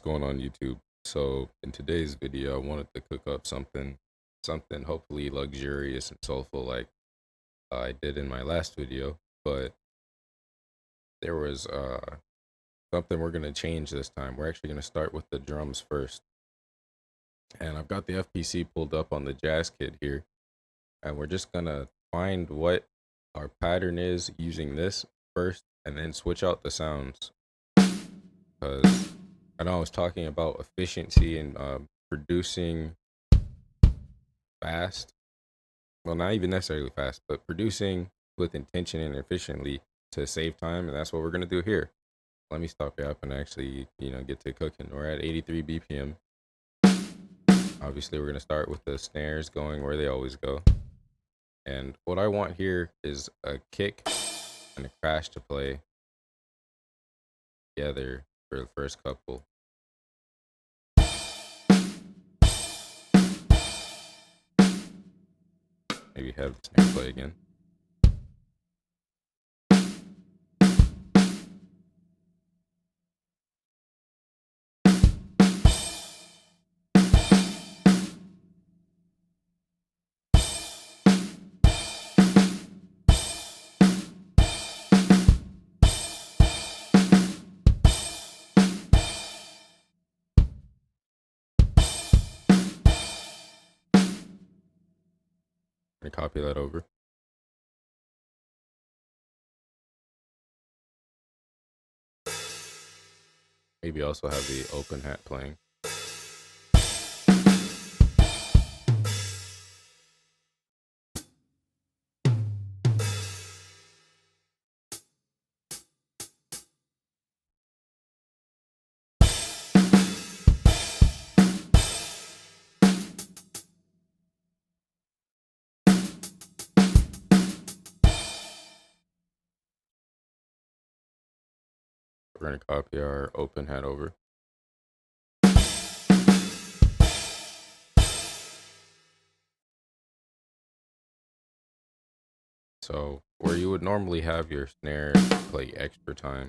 going on YouTube? So in today's video, I wanted to cook up something hopefully luxurious and soulful like I did in my last video, but there was something we're gonna change this time. We're actually gonna start with the drums first. And I've got the FPC pulled up on the jazz kit here, and we're just gonna find what our pattern is using this first and then switch out the sounds. Because I know I was talking about efficiency and producing fast. Well, not even necessarily fast, but producing with intention and efficiently to save time, and that's what we're gonna do here. Let me stop you up and actually, get to cooking. We're at 83 BPM. Obviously, we're gonna start with the snares going where they always go. And what I want here is a kick and a crash to play together for the first couple. Maybe have the snare play again. I'm gonna copy that over. Maybe also have the open hat playing. We're gonna copy our open hat over. So where you would normally have your snare play extra time,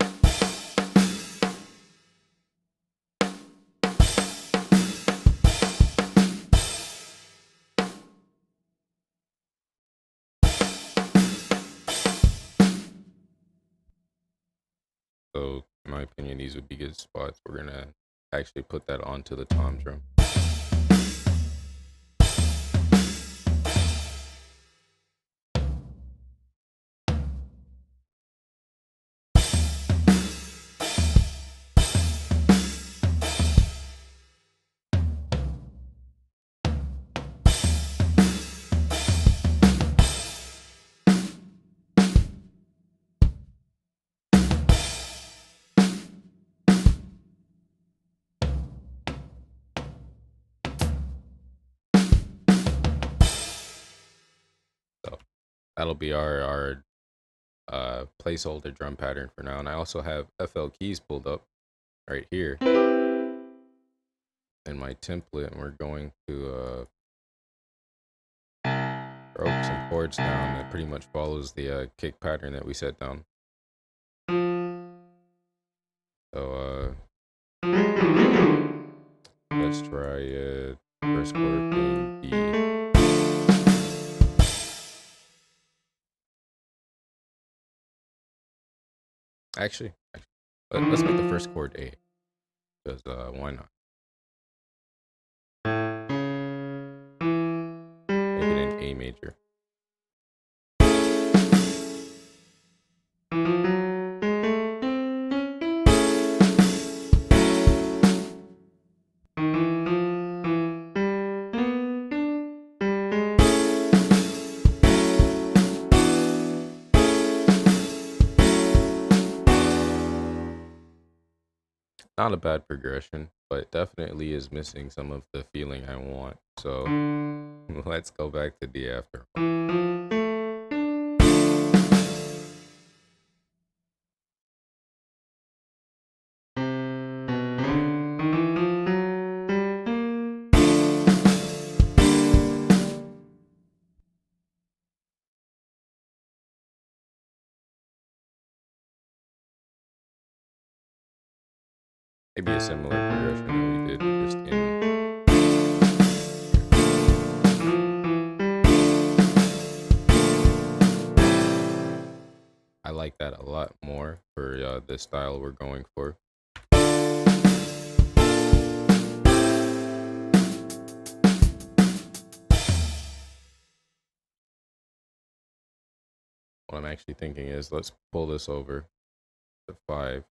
so in my opinion, these would be good spots. We're gonna actually put that onto the tom drum. So that'll be our placeholder drum pattern for now. And I also have FL keys pulled up right here in my template, and we're going to throw some chords down that pretty much follows the kick pattern that we set down. So let's try it. First chord being D. Actually, let's make the first chord A, because why not? Make it an A major. Not a bad progression, but definitely is missing some of the feeling I want. So let's go back to D after all. maybe a similar progression that we did just in. I like that a lot more for the style we're going for. What I'm actually thinking is let's pull this over to 5.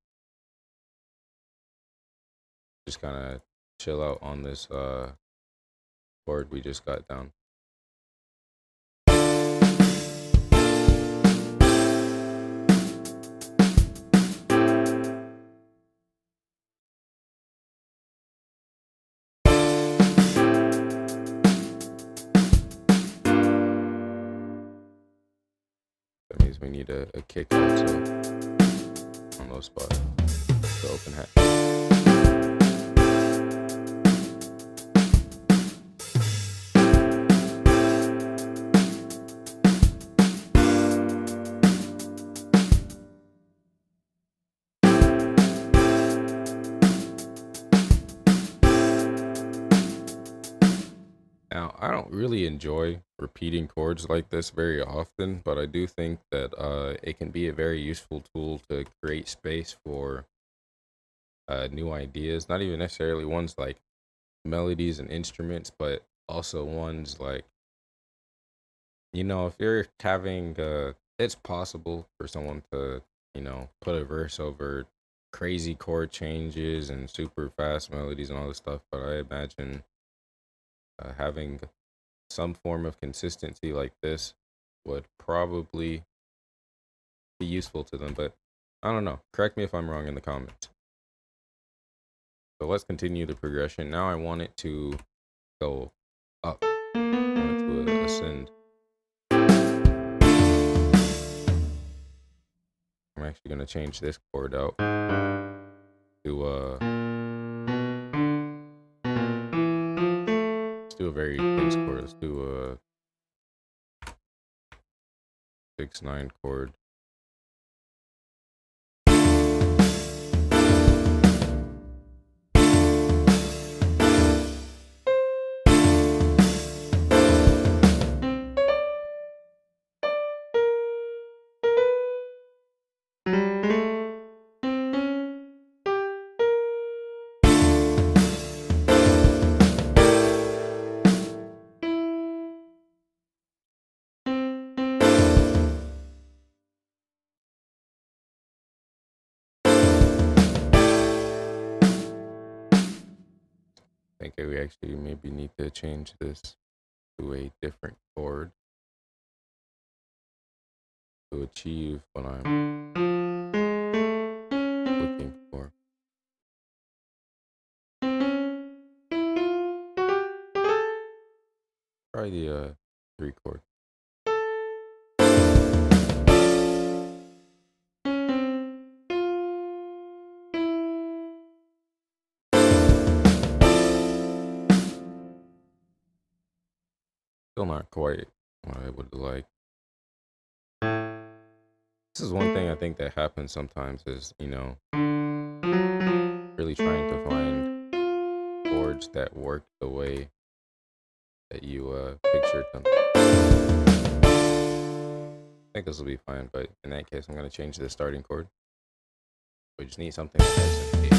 Just kind of chill out on this chord we just got down. That means we need a kick also on those spots. The open hat. Now, I don't really enjoy repeating chords like this very often, but I do think that it can be a very useful tool to create space for new ideas. Not even necessarily ones like melodies and instruments, but also ones like, if you're having, it's possible for someone to, put a verse over crazy chord changes and super fast melodies and all this stuff, but I imagine having some form of consistency like this would probably be useful to them, but I don't know. Correct me if I'm wrong in the comments. So let's continue the progression. Now I want it to go up. I want it to ascend. I'm actually going to change this chord out to let's do a very dense chord. Let's do a 6/9 chord. I think we actually maybe need to change this to a different chord to achieve what I'm looking for. Try the 3 chord. Still not quite what I would like. This is one thing I think that happens sometimes is, really trying to find chords that work the way that you pictured them. I think this will be fine, but in that case, I'm going to change the starting chord. We just need something that has an 8.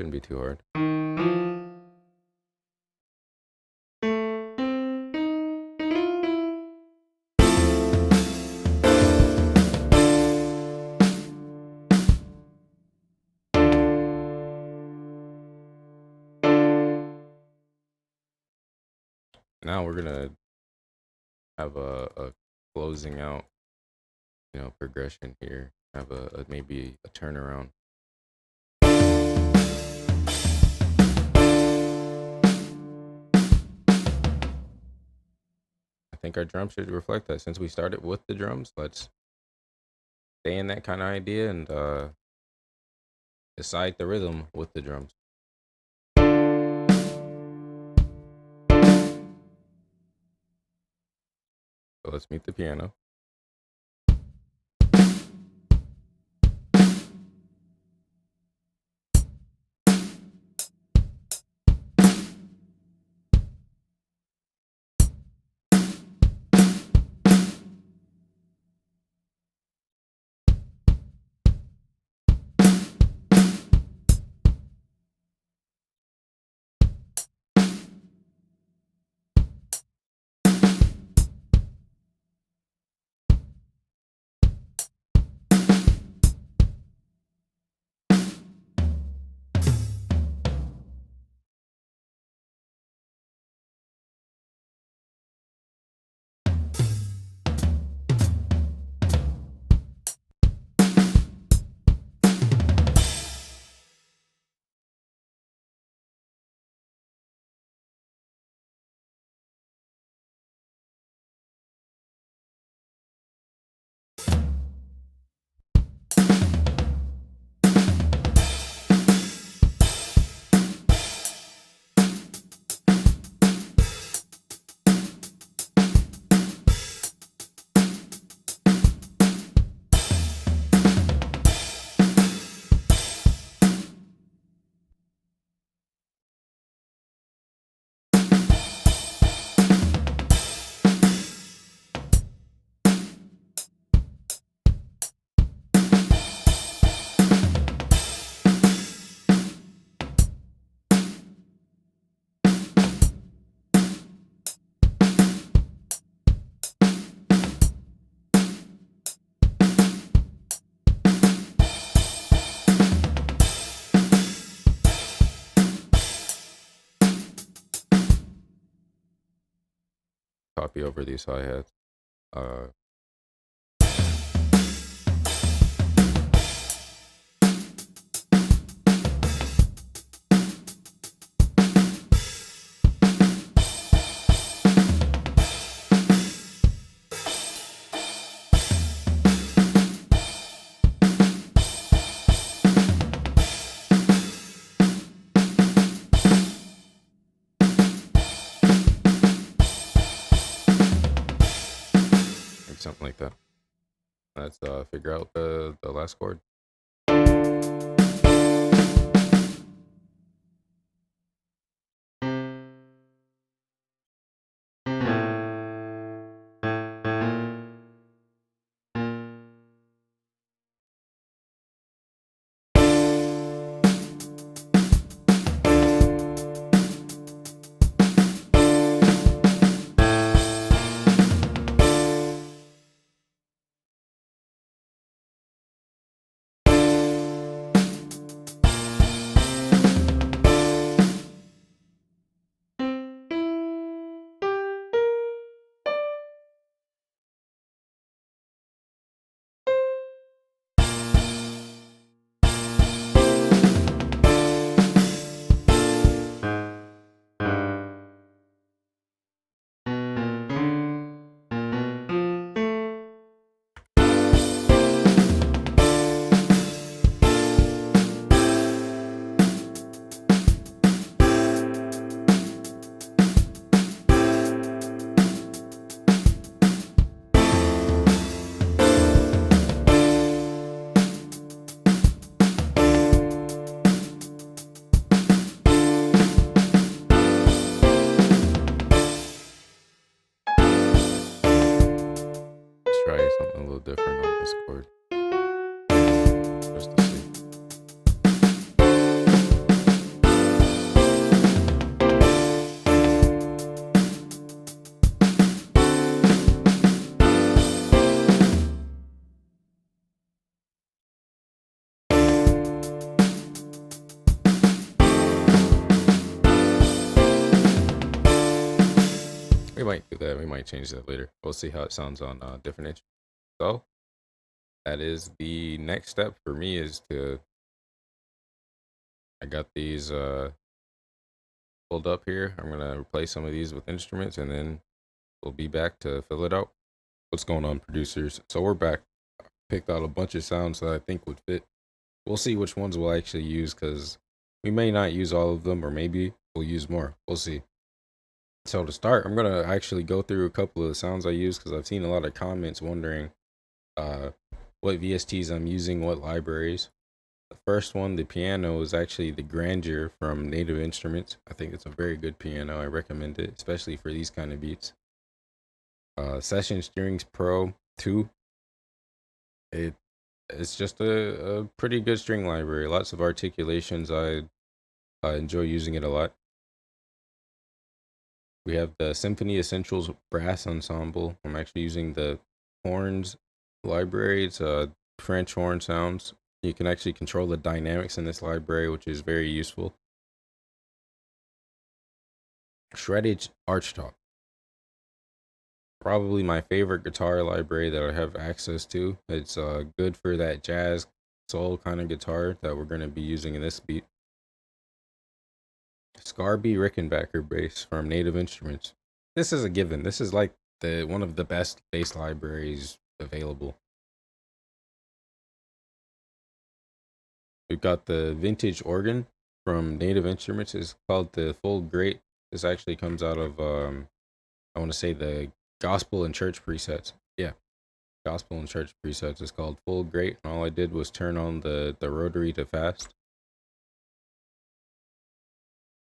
Shouldn't be too hard. Now we're gonna have a closing out, progression here. Have a maybe a turnaround. I think our drum should reflect that. Since we started with the drums, let's stay in that kind of idea and decide the rhythm with the drums. So let's meet the piano. copy over these hi-hats. Something like that. Let's figure out the last chord. Try something a little different on this chord. Just to see. We might do that. We might change that later. We'll see how it sounds on different instruments. So that is the next step for me is to, I got these pulled up here. I'm going to replace some of these with instruments and then we'll be back to fill it out. What's going on, producers? So we're back. Picked out a bunch of sounds that I think would fit. We'll see which ones we'll actually use because we may not use all of them or maybe we'll use more. We'll see. So to start, I'm going to actually go through a couple of the sounds I use because I've seen a lot of comments wondering what VSTs I'm using, what libraries. The first one, the piano, is actually the Grandeur from Native Instruments. I think it's a very good piano. I recommend it, especially for these kind of beats. Session Strings Pro 2. It's just a pretty good string library. Lots of articulations. I enjoy using it a lot. We have the Symphony Essentials Brass Ensemble. I'm actually using the horns library. It's French horn sounds. You can actually control the dynamics in this library, which is very useful. Shreddage Archtop. Probably my favorite guitar library that I have access to. It's good for that jazz soul kind of guitar that we're going to be using in this beat. Scarby Rickenbacker bass from Native Instruments. This is a given. This is like one of the best bass libraries available. We've got the Vintage Organ from Native Instruments. It's called the Full Great. This actually comes out of I want to say the Gospel and Church presets. Yeah, Gospel and Church presets is called Full Great. And all I did was turn on the rotary to fast.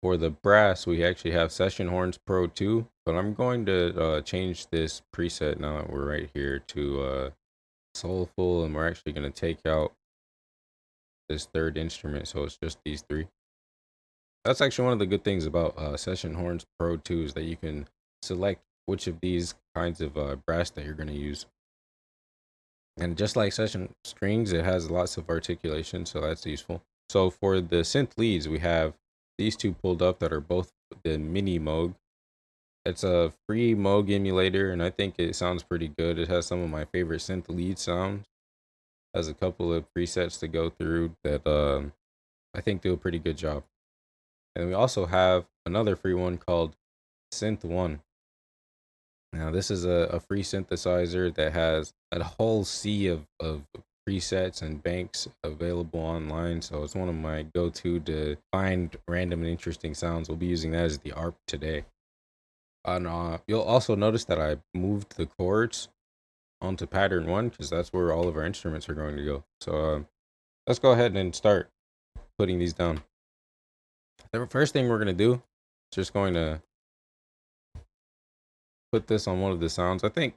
For the brass, we actually have Session Horns Pro 2, but I'm going to change this preset now that we're right here to Soulful, and we're actually going to take out this third instrument, so it's just these three. That's actually one of the good things about Session Horns Pro 2 is that you can select which of these kinds of brass that you're going to use. And just like Session Strings, it has lots of articulation, so that's useful. So for the synth leads, we have these two pulled up that are both the Mini Moog. It's a free Moog emulator, and I think it sounds pretty good. It has some of my favorite synth lead sounds. Has a couple of presets to go through that I think do a pretty good job. And we also have another free one called Synth One. Now this is a free synthesizer that has a whole sea of presets and banks available online. So it's one of my go-to to find random and interesting sounds. We'll be using that as the ARP today. And you'll also notice that I moved the chords onto pattern 1 because that's where all of our instruments are going to go. So let's go ahead and start putting these down. The first thing we're going to do is just going to put this on one of the sounds. I think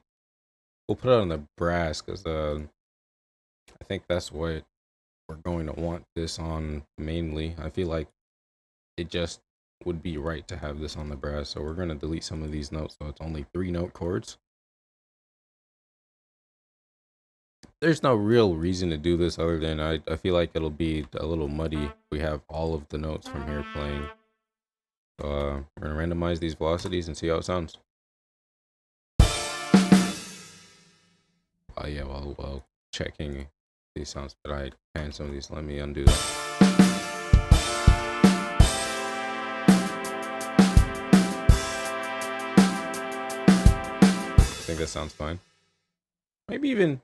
we'll put it on the brass because I think that's what we're going to want this on mainly. I feel like it just would be right to have this on the brass. So we're going to delete some of these notes so it's only 3-note chords. There's no real reason to do this other than I feel like it'll be a little muddy if we have all of the notes from here playing. So we're going to randomize these velocities and see how it sounds. Yeah, while checking these sounds, but I panned some of these. Let me undo that. I think that sounds fine. Maybe even...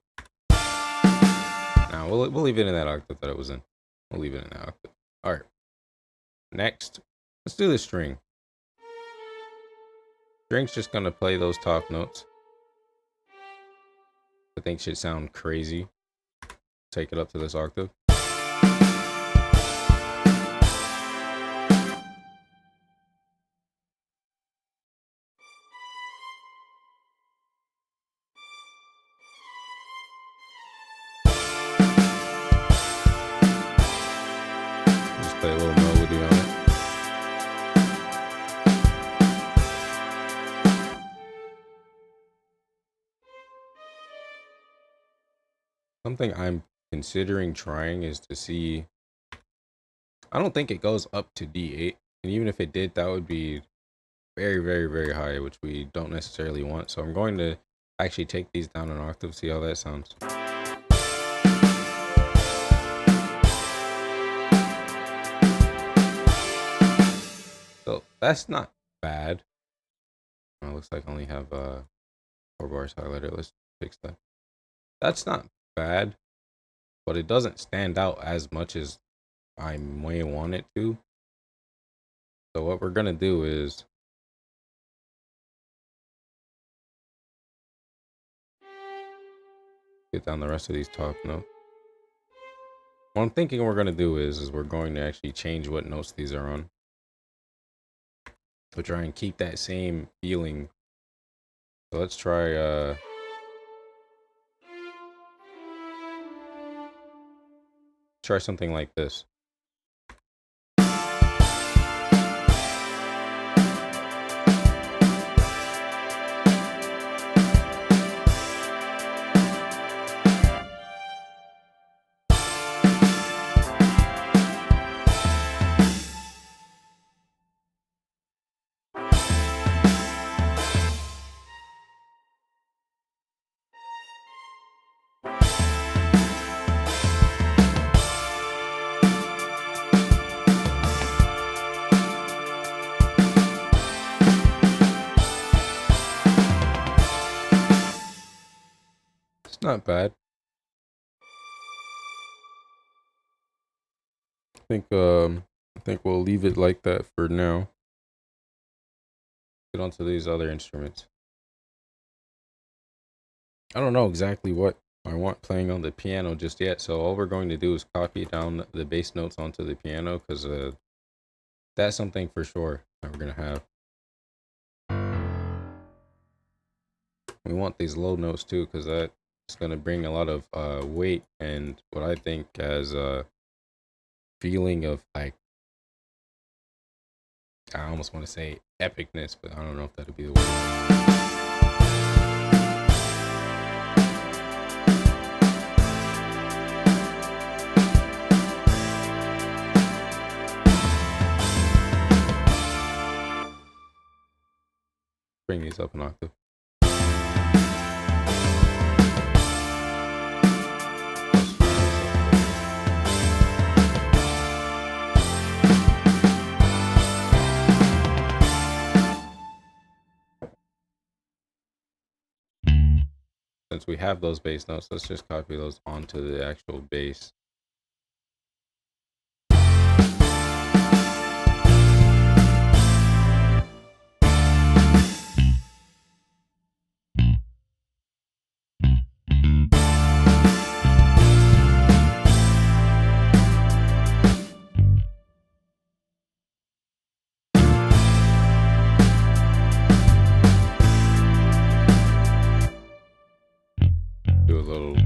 Nah, we'll leave it in that octave that it was in. We'll leave it in that octave. Alright. Next, let's do the string. String's just gonna play those top notes. I think should sound crazy. Take it up to this octave. Just play a little melody on it. Something I'm considering trying is to see... I don't think it goes up to D8. And even if it did, that would be very, very, very high, which we don't necessarily want. So I'm going to actually take these down an octave, see how that sounds. So that's not bad. It looks like I only have 4 bars highlighted. Let's fix that. That's not bad, but it doesn't stand out as much as I may want it to. So what we're gonna do is get down the rest of these top notes. What I'm thinking we're gonna do is we're going to actually change what notes these are on. To try and keep that same feeling. So let's try something like this. It's not bad. I think we'll leave it like that for now. Get onto these other instruments. I don't know exactly what I want playing on the piano just yet, so all we're going to do is copy down the bass notes onto the piano because that's something for sure that we're gonna have. We want these low notes too because that's gonna bring a lot of weight and what I think as a feeling of like, I almost want to say epicness, but I don't know if that'd be the word. bring these up an octave. Since we have those bass notes, let's just copy those onto the actual bass. Do a little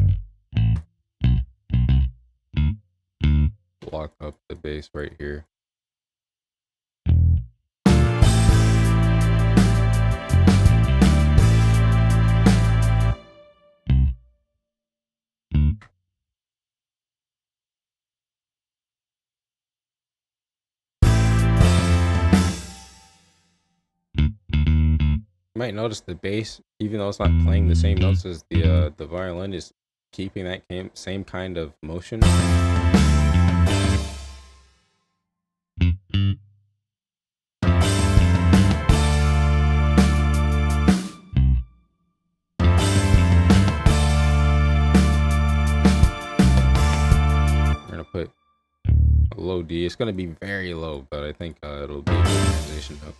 block up the bass right here. You might notice the bass, even though it's not playing the same notes as the violin, is keeping that same kind of motion. We're gonna put a low D. It's gonna be very low, but I think it'll be a good transition up.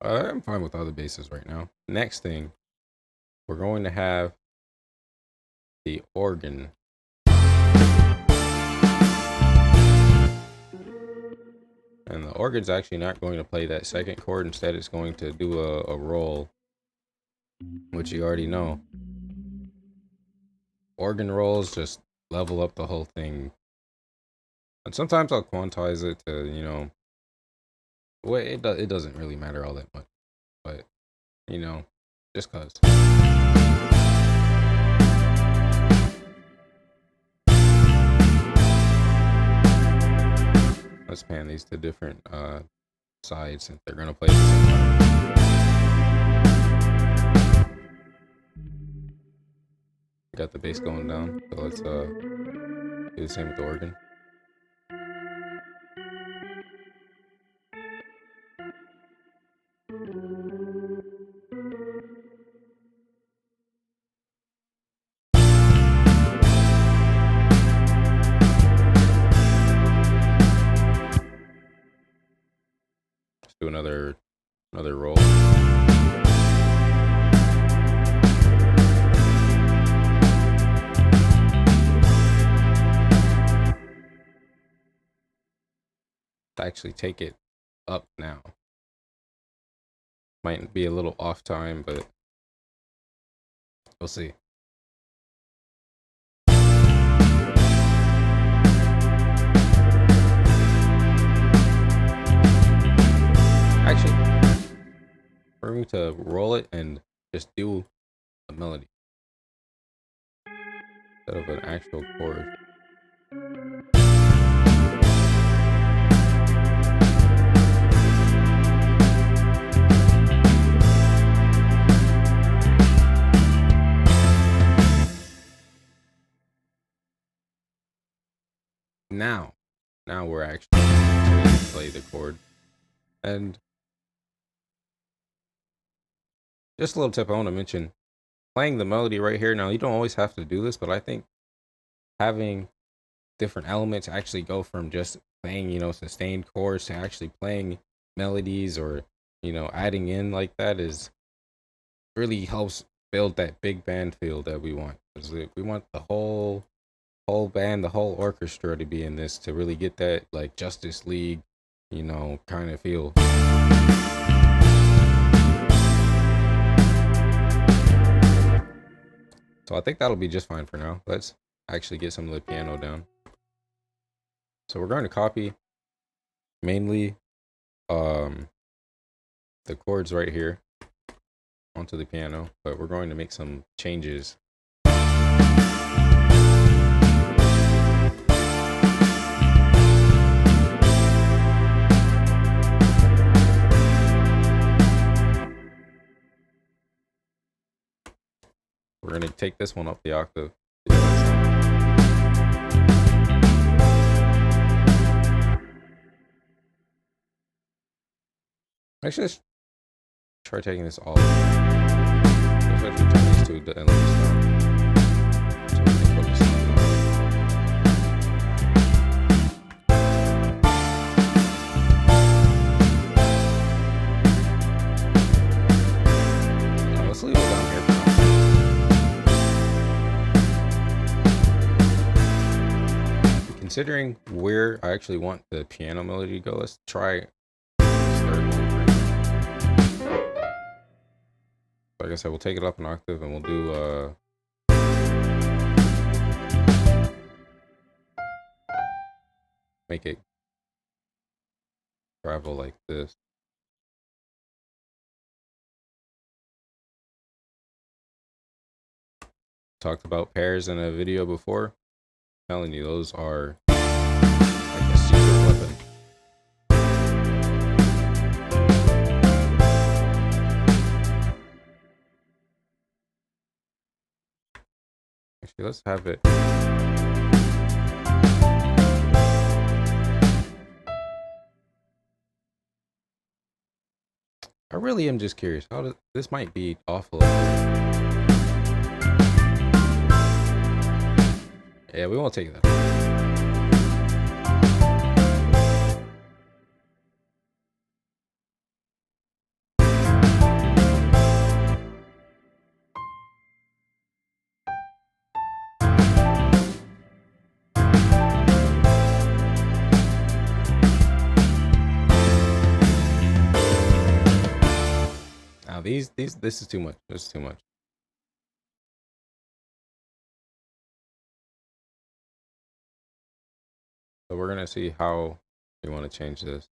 I'm fine with other basses right now. Next thing, we're going to have the organ. And the organ's actually not going to play that second chord. Instead, it's going to do a roll, which you already know. Organ rolls just level up the whole thing. And sometimes I'll quantize it to, you know, well, it doesn't really matter all that much. But, you know, just cause. Let's pan these to different sides since they're gonna play at the same time. Got the bass going down, so let's do the same with the organ. Let's do another roll. To actually take it up now. Might be a little off time, but we'll see. Actually, we're going to roll it and just do a melody instead of an actual chord. Now we're actually going to play the chord. And just a little tip I want to mention, playing the melody right here. Now, you don't always have to do this, but I think having different elements actually go from just playing, you know, sustained chords to actually playing melodies, or, you know, adding in like that is really helps build that big band feel that we want. Because we want the whole band, the whole orchestra to be in this to really get that like Justice League, you know, kind of feel. So I think that'll be just fine for now. Let's actually get some of the piano down. So we're going to copy mainly the chords right here onto the piano, but we're going to make some changes. We're going to take this one up the octave. Actually, let's try taking this all. Let's actually turn these two and let this down. So we can focus on let's leave it down here for now. Considering where I actually want the piano melody to go, let's try start. Like I said, we'll take it up an octave and we'll do make it travel like this. Talked about pairs in a video before. I'm telling you, those are like a secret weapon. Actually, let's have it. I really am just curious. How does this might be awful? Yeah, we won't take that. Now this is too much. This is too much. So we're gonna see how we want to change this.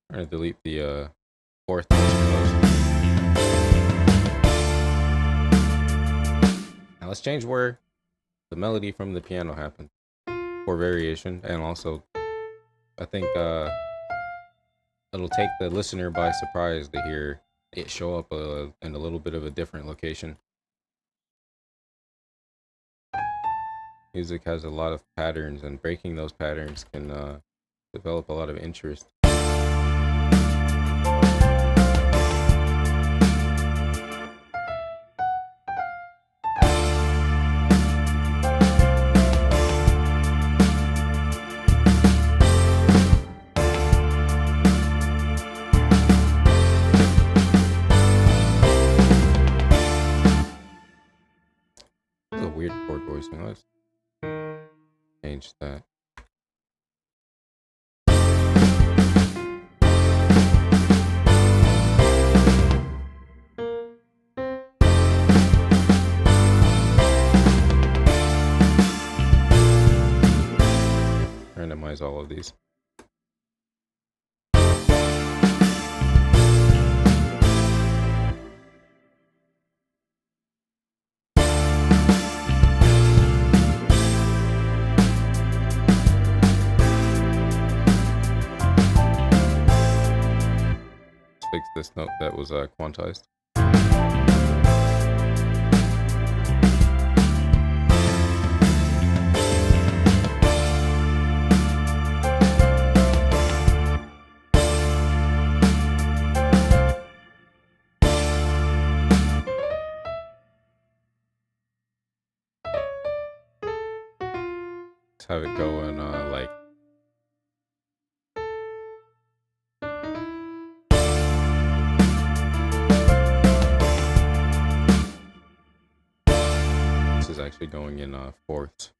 I'm gonna delete the fourth note. Now let's change where the melody from the piano happened for variation, and also I think it'll take the listener by surprise to hear it show up in a little bit of a different location. Music has a lot of patterns, and breaking those patterns can develop a lot of interest. It's a weird chord voicing. Let's change that. Randomize all of these. Fix this note that was quantized. Let's have it go in like actually going in fourths.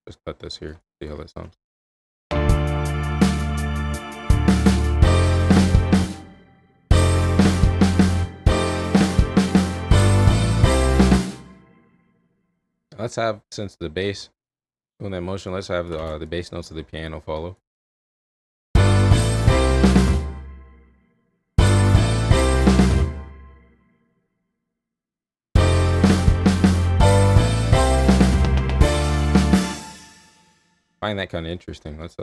Just cut this here, see how that sounds. Let's have, since the bass doing that motion, let's have the bass notes of the piano follow. Find that kind of interesting. Let's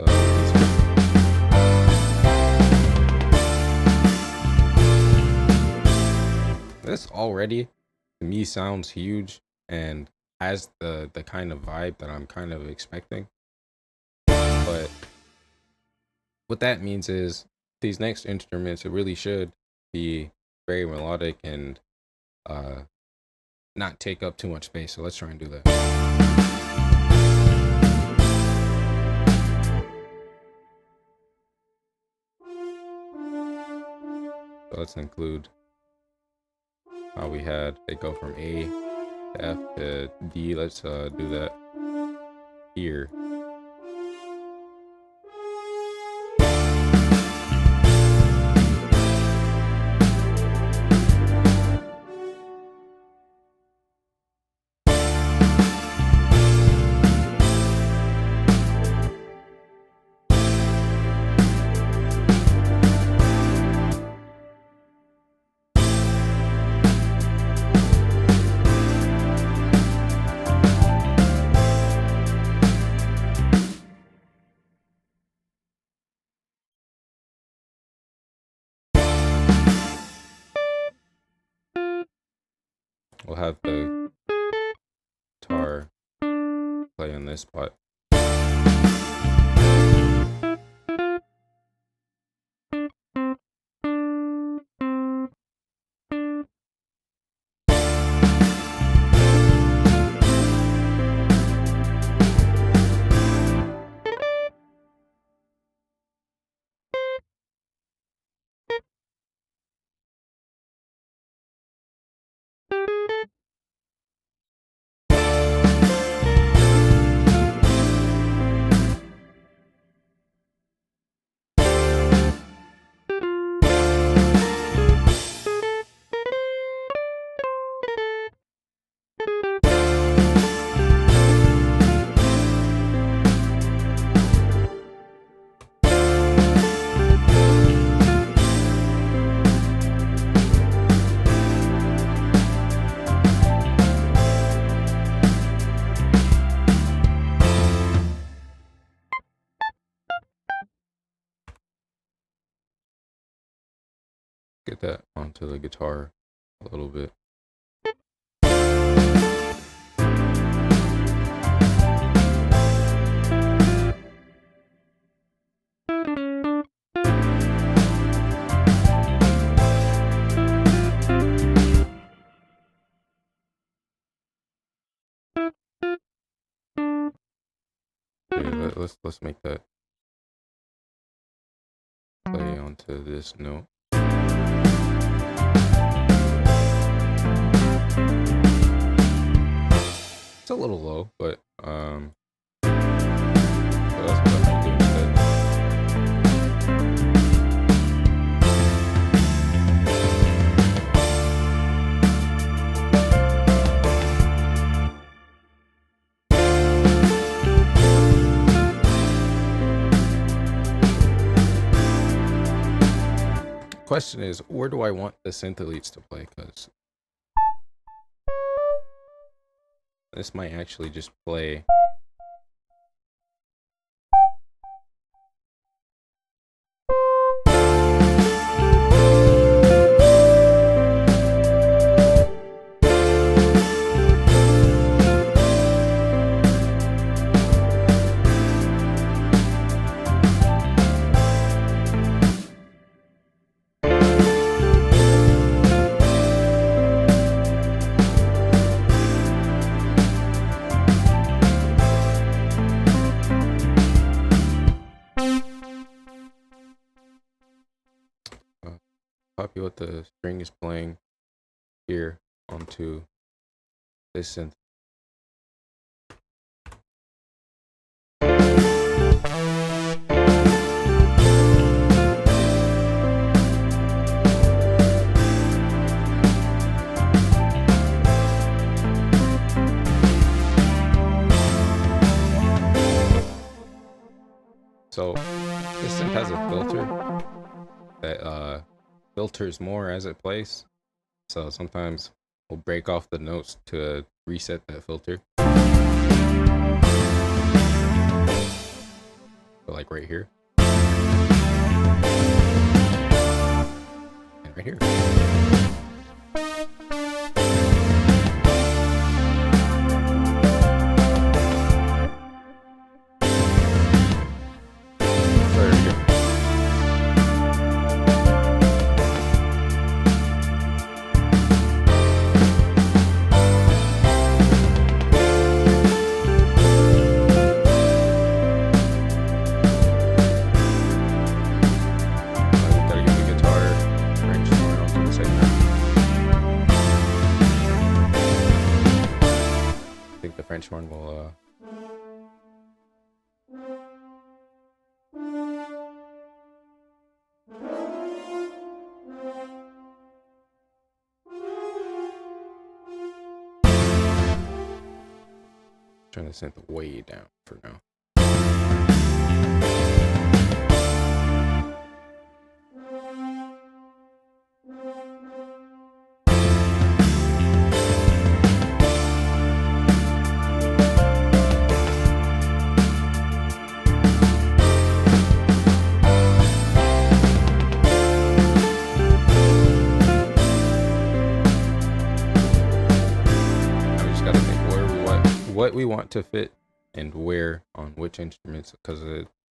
this already to me sounds huge and has the kind of vibe that I'm kind of expecting. But what that means is these next instruments, it really should be very melodic and not take up too much space. So let's try and do that. So let's include how we had it go from A to F to D. Let's do that here. We'll have the guitar play on this spot. Get that onto the guitar a little bit. Okay, let's make that play onto this note. It's a little low, but that's what I'm gonna do instead. Question is, where do I want the synth elites to play? Because this might actually just play. what the string is playing here onto this synth. So this synth has a filter that filters more as it plays. So sometimes we'll break off the notes to reset that filter. So like right here. And right here. The French horn will turn the synth way down for now. What we want to fit and where on which instruments, because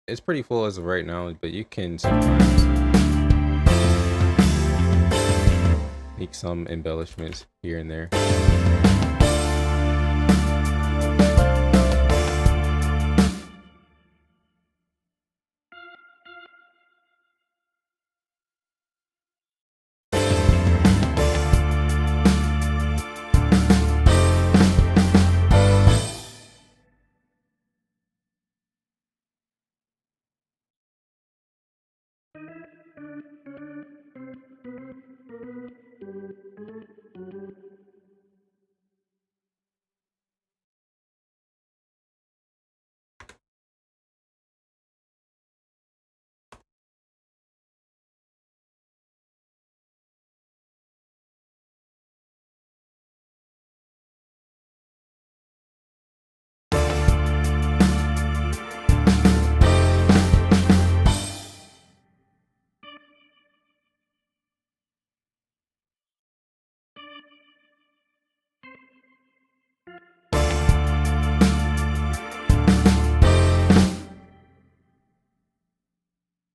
it's pretty full as of right now, but you can sometimes make some embellishments here and there.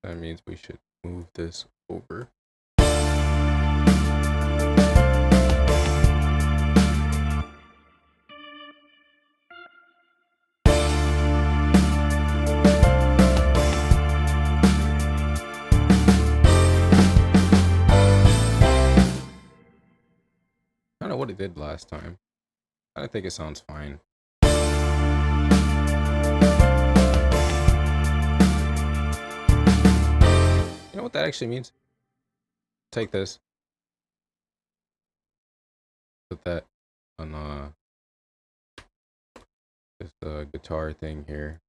That means we should move this over. I don't know what it did last time. I think it sounds fine. You know what that actually means? Take this. Put that on this guitar thing here.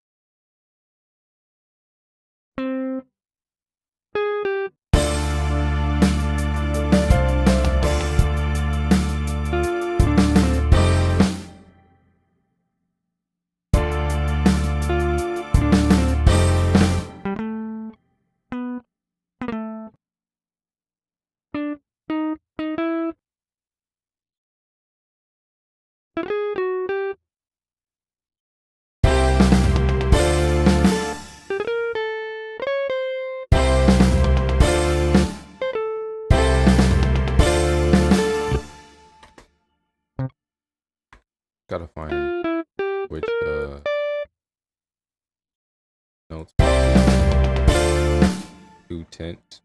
Gotta find which notes do tint.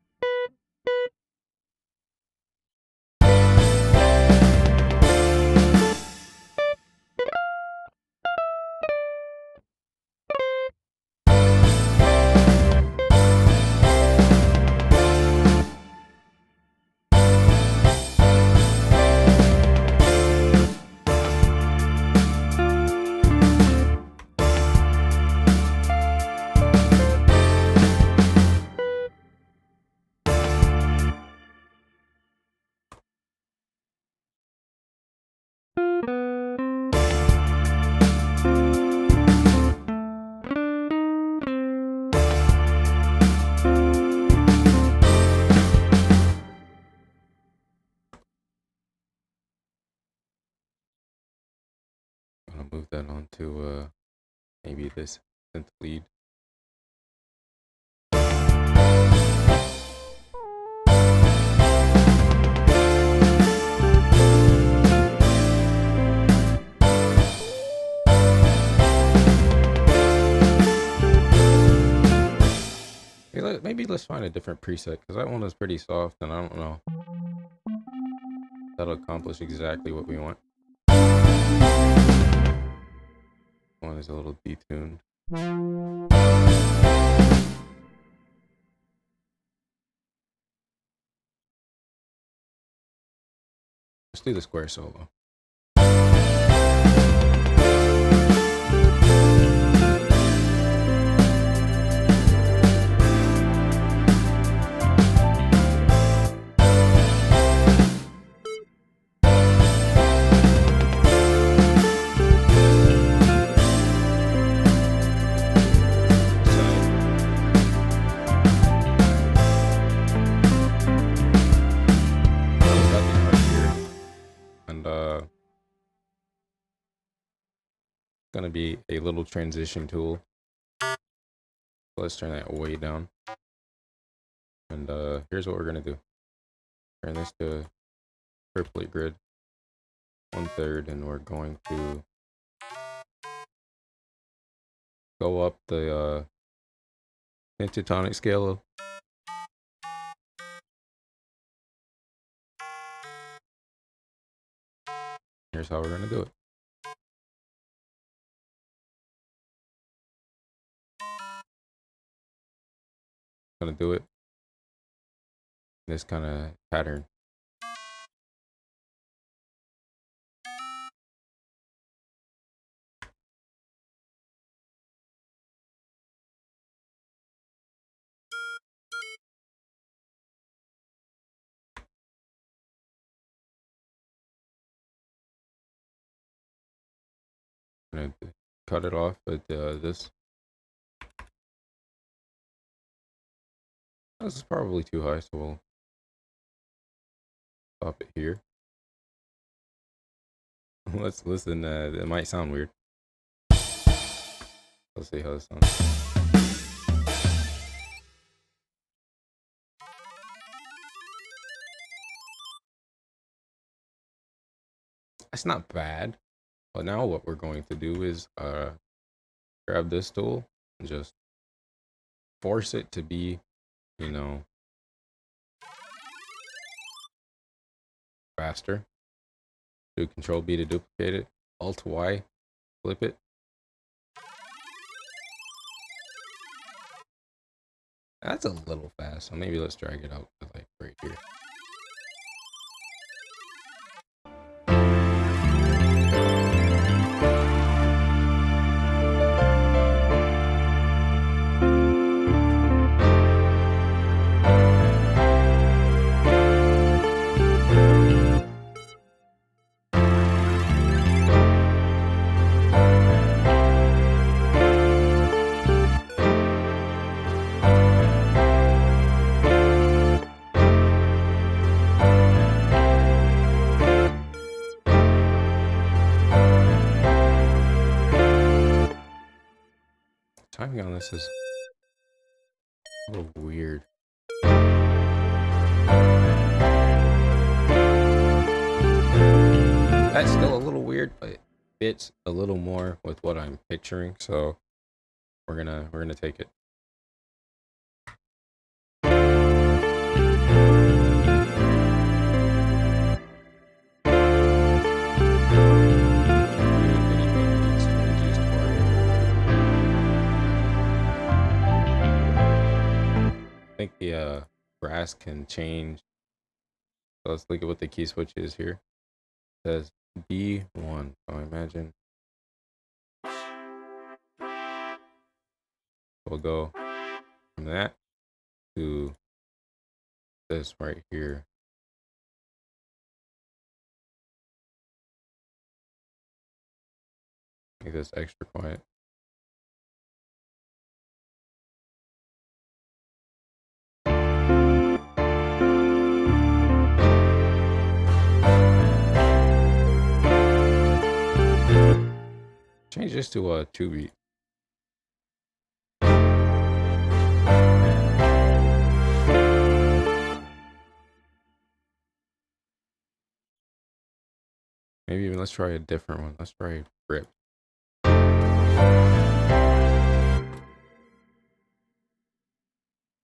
move that onto maybe this synth lead. Maybe let's find a different preset, because that one is pretty soft and I don't know that'll accomplish exactly what we want. One is a little detuned. Let's do the square solo. Gonna be a little transition tool. Let's turn that way down. And here's what we're gonna do. Turn this to triplet grid, 1/3, and we're going to go up the pentatonic scale. Here's how we're gonna do it. Gonna do it in this kind of pattern. I'm gonna cut it off at this. This is probably too high, so we'll stop it here. Let's listen. It might sound weird. Let's see how this sounds. It's not bad, but now what we're going to do is grab this tool and just force it to be, you know, faster. Do Control B to duplicate it, Alt Y, flip it. That's a little fast, so maybe let's drag it out to like right here. Timing on this is a little weird. That's still a little weird, but it fits a little more with what I'm picturing, so we're gonna take it. I think the brass can change. So let's look at what the key switch is here. It says B1. So I imagine we'll go from that to this right here. Make this extra quiet. Change this to a 2-beat. Maybe even let's try a different one. Let's try rip.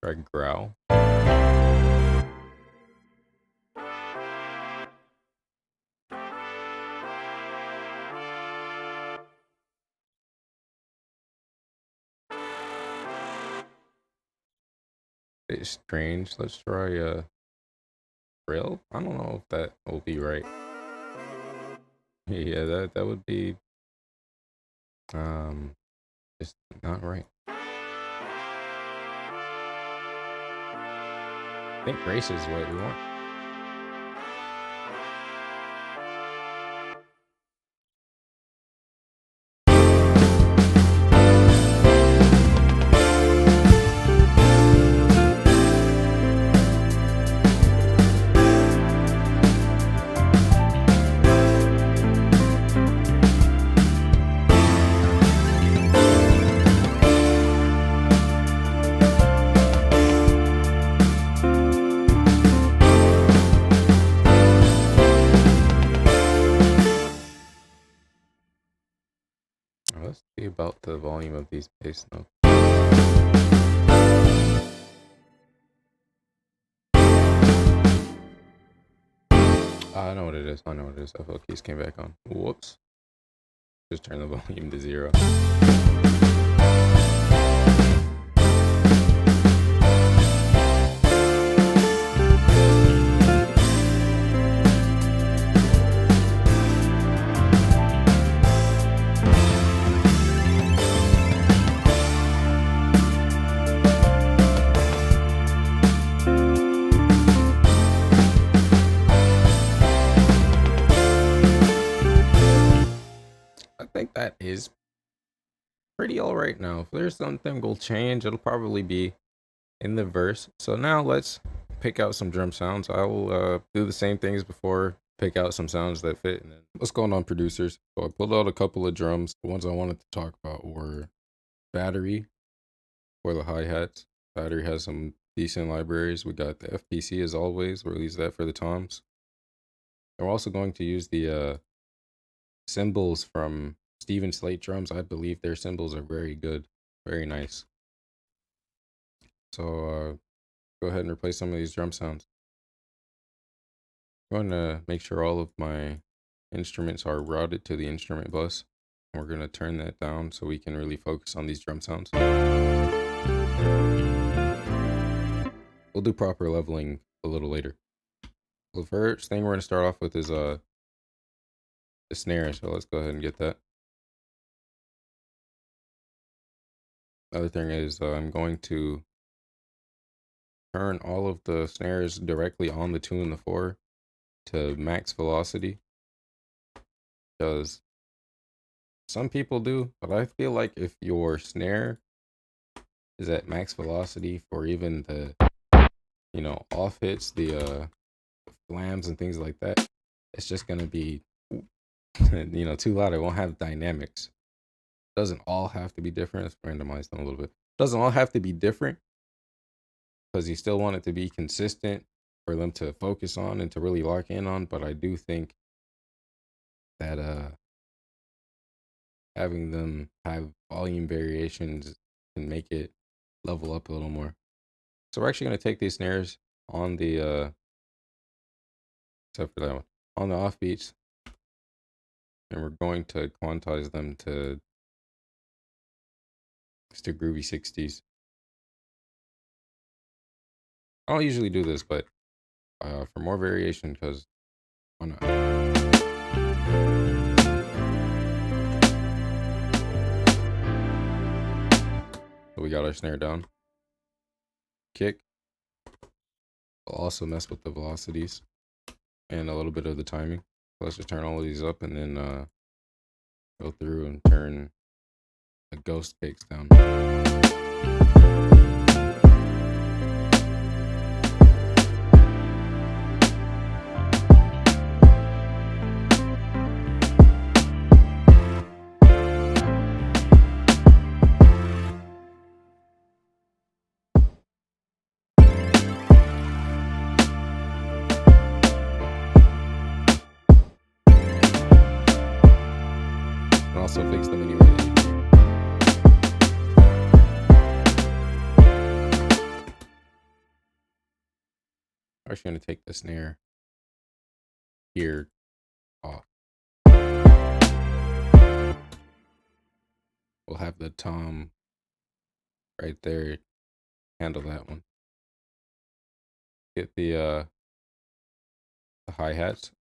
Try growl. It's strange. Let's try trill. I don't know if that will be right. Yeah, that would be just not right. I think grace is what we want. Let's see about the volume of these bass notes. I know what it is. I know what it is. FL keys came back on. Whoops. Just turn the volume to 0. I think that is pretty all right now. If there's something will change, it'll probably be in the verse. So now let's pick out some drum sounds. I will do the same thing as before, pick out some sounds that fit. And then what's going on, producers? So I pulled out a couple of drums. The ones I wanted to talk about were Battery for the hi-hats. Battery has some decent libraries. We got the FPC as always. We'll use that for the toms. And we're also going to use the cymbals from Steven Slate drums. I believe their cymbals are very good, very nice. So go ahead and replace some of these drum sounds. I'm going to make sure all of my instruments are routed to the instrument bus. We're going to turn that down so we can really focus on these drum sounds. We'll do proper leveling a little later. The first thing we're going to start off with is the snare, so let's go ahead and get that. Other thing is I'm going to turn all of the snares directly on the 2 and the 4 to max velocity, because some people do, but I feel like if your snare is at max velocity for even the off hits, the flams and things like that, it's just gonna be too loud. It won't have dynamics. Doesn't all have to be different. Let's randomize them a little bit. Doesn't all have to be different, because you still want it to be consistent for them to focus on and to really lock in on. But I do think that having them have volume variations can make it level up a little more. So we're actually going to take these snares on the except for that one, on the offbeats, and we're going to quantize them to groovy 60s. I don't usually do this, but for more variation, because why not? So we got our snare down. Kick. We'll also mess with the velocities and a little bit of the timing. So let's just turn all of these up and then go through and turn the ghost kicks down. can also fix them anywhere that you can. I'm actually going to take the snare here off. We'll have the tom right there handle that one. Get the hi-hats.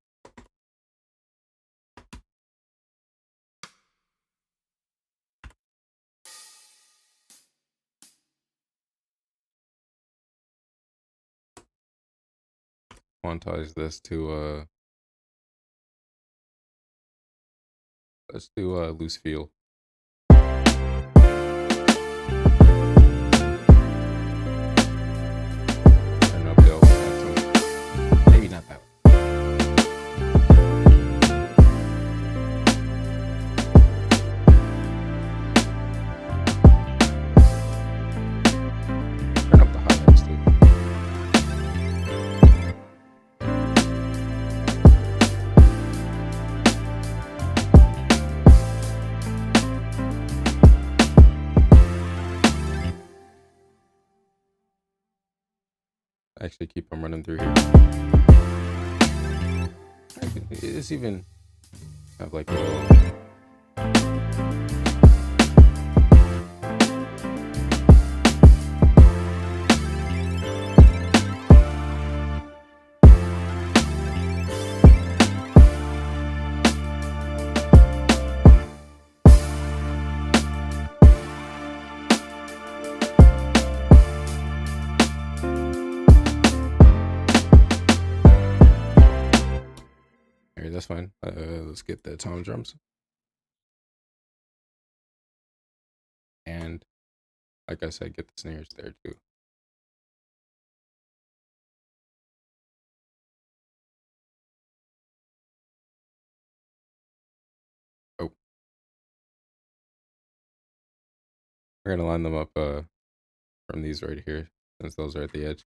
Quantize this to let's do a loose feel. Turn up the overhead. Maybe not that one. Turn up the hi-hats too. Actually keep them running through here. It's even have like a little that's fine. Let's get the tom drums. And like I said, get the snares there too. Oh. We're gonna line them up from these right here, since those are at the edge.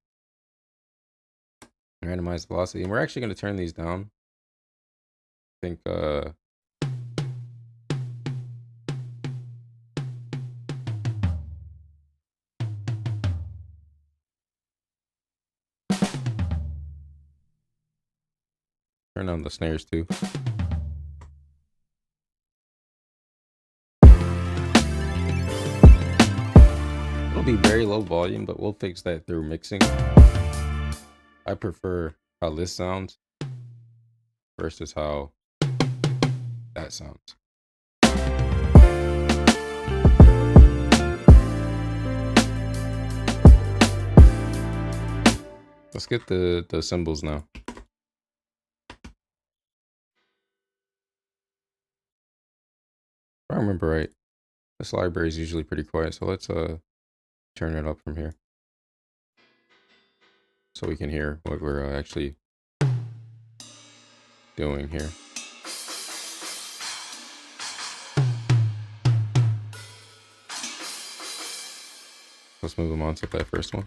Randomized velocity. And we're actually gonna turn these down. I think turn on the snares too. It'll be very low volume, but we'll fix that through mixing. I prefer how this sounds versus how that sounds. Let's get the cymbals now. If I remember right, this library is usually pretty quiet, so let's turn it up from here so we can hear what we're actually doing here. Let's move them on to that first one.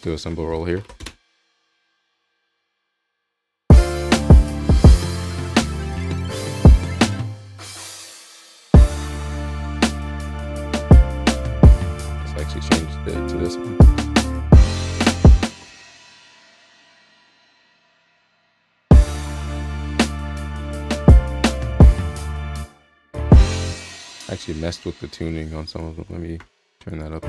Do a cymbal roll here. Let's actually change it to this one. Actually messed with the tuning on some of them. Let me turn that up.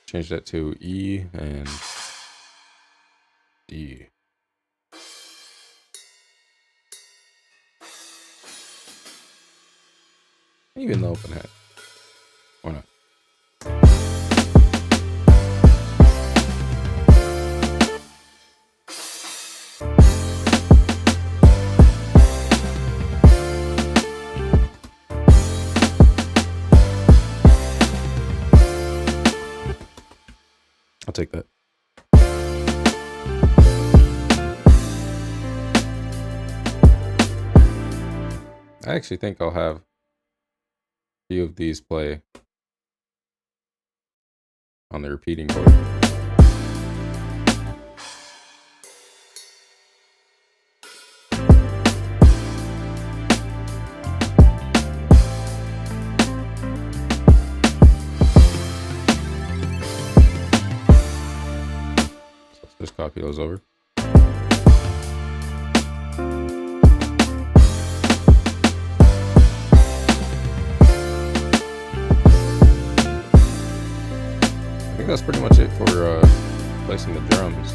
Change that to E and D. Even the open hat. Why not? I'll take that. I actually think I'll have a few of these play on the repeating board. Let's just copy those over. I think that's pretty much it for placing the drums.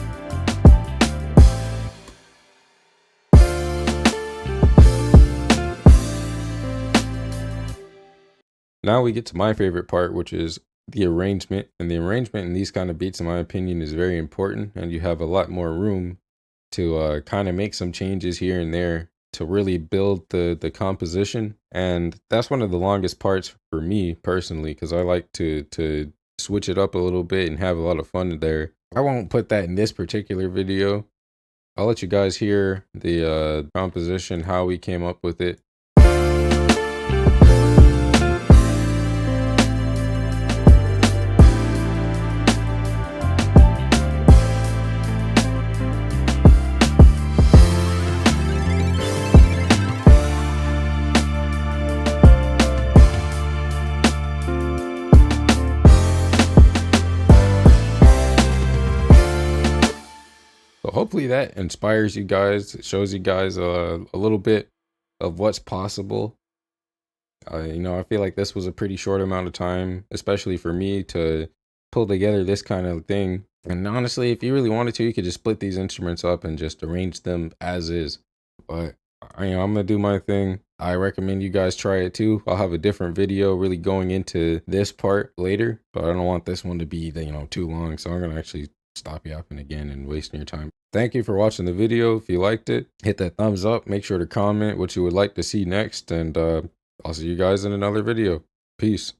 Now we get to my favorite part, which is the arrangement. And the arrangement in these kind of beats, in my opinion, is very important. And you have a lot more room to kind of make some changes here and there to really build the composition. And that's one of the longest parts for me personally, because I like to switch it up a little bit and have a lot of fun there. I won't put that in this particular video. I'll let you guys hear the composition, how we came up with it. So hopefully that inspires you guys. It shows you guys a little bit of what's possible. You know, I feel like this was a pretty short amount of time, especially for me, to pull together this kind of thing. And honestly, if you really wanted to, you could just split these instruments up and just arrange them as is. But you know, I'm gonna do my thing. I recommend you guys try it too. I'll have a different video really going into this part later, but I don't want this one to be, you know, too long. So I'm gonna actually stop yapping again and wasting your time. Thank you for watching the video. If you liked it, hit that thumbs up. Make sure to comment what you would like to see next, and I'll see you guys in another video. Peace.